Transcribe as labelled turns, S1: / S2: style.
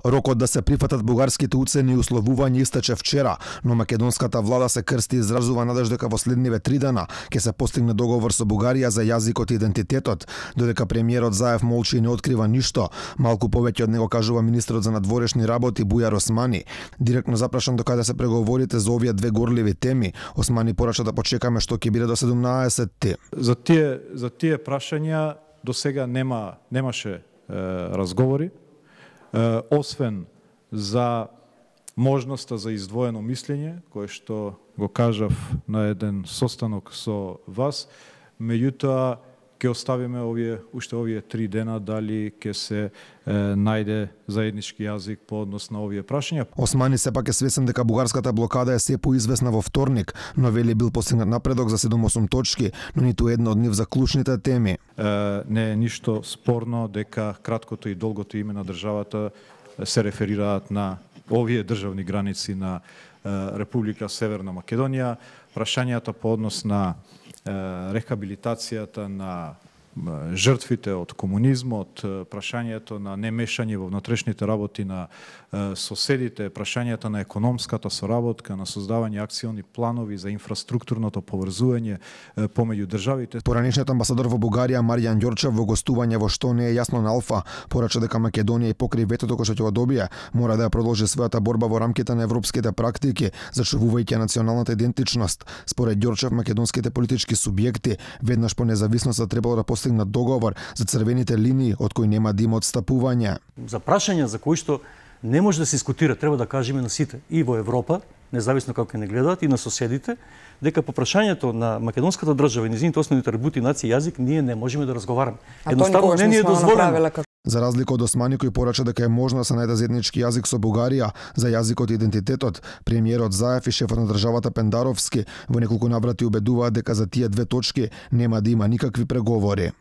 S1: Рокот да се прифатат бугарските уцени и условувања истече вчера, но македонската влада се крсти и изразува надеж дека во следниве 3 дена ќе се постигне договор со Бугарија за јазикот и идентитетот, додека премиерот Заев молчи и не открива ништо. Малку повеќе од него кажува министерот за надворешни работи Бујар Османи. Директно запрашан до каде се преговорите за овие две горливи теми, Османи порача да почекаме што ќе биде до 17-ти.
S2: За тие прашања до сега немаше разговори. Освен за можноста за издвоено мислење, кое што го кажав на еден состанок со вас, меѓутоа ќе оставиме уште овие 3 дена дали ќе се најде заеднички јазик по однос на овие прашања.
S1: Османи сепак е свесен дека бугарската блокада е се поизвестна во вторник, но вели бил постигнат напредок за 7-8 точки, но ниту една од нив за клучните теми.
S2: Не е ништо спорно дека краткото и долгото име на државата се реферираат на овие државни граници на Република Северна Македонија. Прашањата по однос на рехабилитацијата на жртвите од комунизмот, прашањето на немешање во внатрешните работи на соседите, прашањата на економската соработка, на создавање акциони планови за инфраструктурното поврзување помеѓу државите.
S1: Поранешниот амбасадор во Бугарија Маријан Ѓорчев во гостување во Што не е јасно на Алфа порача дека Македонија и покри ветото кој што ќе го добие, мора да ја продолжи својата борба во рамките на европските практики, зачувувајќи националната идентичност. Според Ѓорчев, македонските политички субјекти веднаш по независноста требало да постигнат договор за црвените линии од кои нема да има отстапување.
S3: За прашања за кои што не може да се дискутира, треба да кажеме на сите и во Европа, независно како не гледаат, и на соседите, дека по прашањето на македонската држава и незините основни атрибути нација и јазик ние не можеме да разговараме.
S4: Едноставно не ни е дозволено.
S1: За разлика од Османи кој порача дека е можно да се најде заеднички јазик со Бугарија за јазикот и идентитетот, премиерот Заев и шефот на државата Пендаровски во неколку наврати убедуваат дека за тие две точки нема да има никакви преговори.